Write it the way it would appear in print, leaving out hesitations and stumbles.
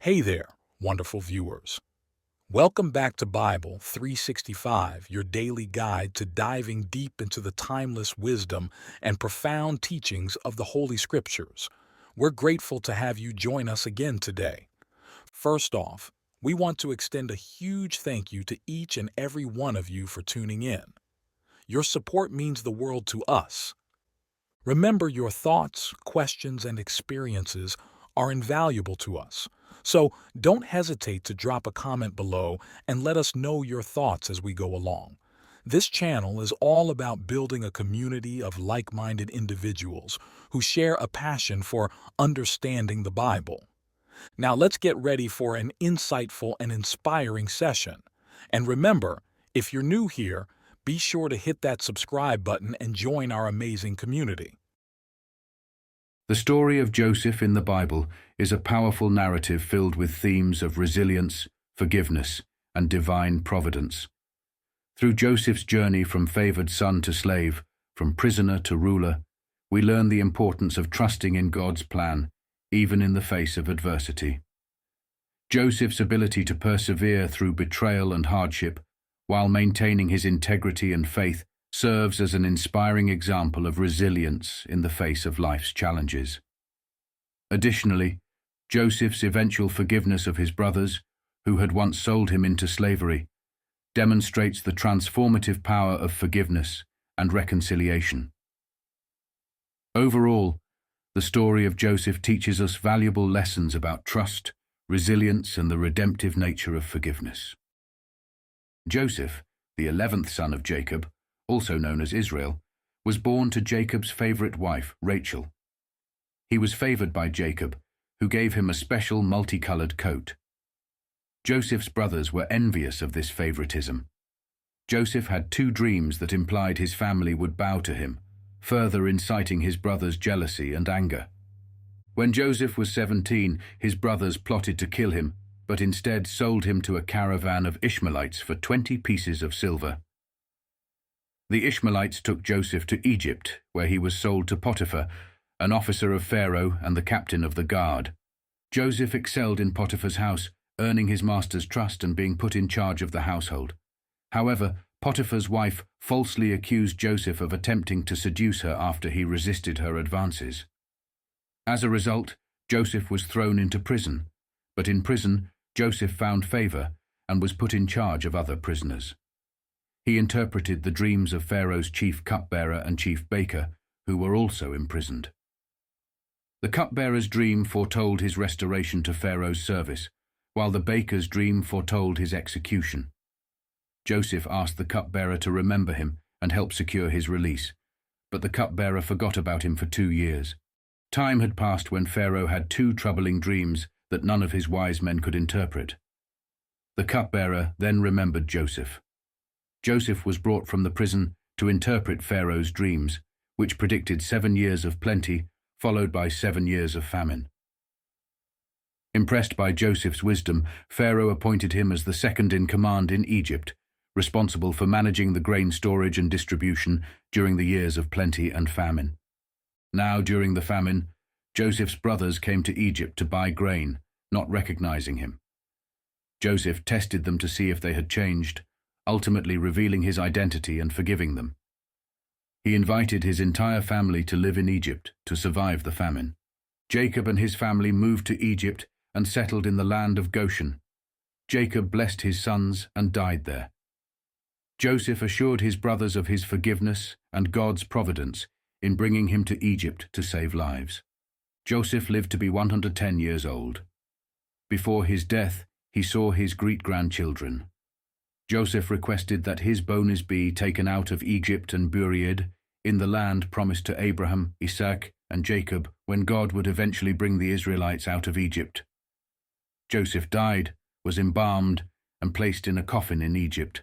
Hey there, wonderful viewers. Welcome back to Bible 365, your daily guide to diving deep into the timeless wisdom and profound teachings of the Holy Scriptures. We're grateful to have you join us again today. First off, we want to extend a huge thank you to each and every one of you for tuning in. Your support means the world to us. Remember, your thoughts, questions, and experiences are invaluable to us. So don't hesitate to drop a comment below and let us know your thoughts as we go along. This channel is all about building a community of like-minded individuals who share a passion for understanding the Bible. Now let's get ready for an insightful and inspiring session. And remember, if you're new here, be sure to hit that subscribe button and join our amazing community. The story of Joseph in the Bible is a powerful narrative filled with themes of resilience, forgiveness, and divine providence. Through Joseph's journey from favored son to slave, from prisoner to ruler, we learn the importance of trusting in God's plan, even in the face of adversity. Joseph's ability to persevere through betrayal and hardship, while maintaining his integrity and faith, serves as an inspiring example of resilience in the face of life's challenges. Additionally, Joseph's eventual forgiveness of his brothers, who had once sold him into slavery, demonstrates the transformative power of forgiveness and reconciliation. Overall, the story of Joseph teaches us valuable lessons about trust, resilience, and the redemptive nature of forgiveness. Joseph, the 11th son of Jacob, also known as Israel, was born to Jacob's favorite wife, Rachel. He was favored by Jacob, who gave him a special multicolored coat. Joseph's brothers were envious of this favoritism. Joseph had two dreams that implied his family would bow to him, further inciting his brothers' jealousy and anger. When Joseph was 17, his brothers plotted to kill him, but instead sold him to a caravan of Ishmaelites for 20 pieces of silver. The Ishmaelites took Joseph to Egypt, where he was sold to Potiphar, an officer of Pharaoh and the captain of the guard. Joseph excelled in Potiphar's house, earning his master's trust and being put in charge of the household. However, Potiphar's wife falsely accused Joseph of attempting to seduce her after he resisted her advances. As a result, Joseph was thrown into prison, but in prison, Joseph found favor and was put in charge of other prisoners. He interpreted the dreams of Pharaoh's chief cupbearer and chief baker, who were also imprisoned. The cupbearer's dream foretold his restoration to Pharaoh's service, while the baker's dream foretold his execution. Joseph asked the cupbearer to remember him and help secure his release, but the cupbearer forgot about him for 2 years. Time had passed when Pharaoh had 2 troubling dreams that none of his wise men could interpret. The cupbearer then remembered Joseph. Joseph was brought from the prison to interpret Pharaoh's dreams, which predicted 7 years of plenty, followed by 7 years of famine. Impressed by Joseph's wisdom, Pharaoh appointed him as the second in command in Egypt, responsible for managing the grain storage and distribution during the years of plenty and famine. Now, during the famine, Joseph's brothers came to Egypt to buy grain, not recognizing him. Joseph tested them to see if they had changed, ultimately revealing his identity and forgiving them. He invited his entire family to live in Egypt to survive the famine. Jacob and his family moved to Egypt and settled in the land of Goshen. Jacob blessed his sons and died there. Joseph assured his brothers of his forgiveness and God's providence in bringing him to Egypt to save lives. Joseph lived to be 110 years old. Before his death, he saw his great-grandchildren. Joseph requested that his bones be taken out of Egypt and buried in the land promised to Abraham, Isaac, and Jacob when God would eventually bring the Israelites out of Egypt. Joseph died, was embalmed, and placed in a coffin in Egypt,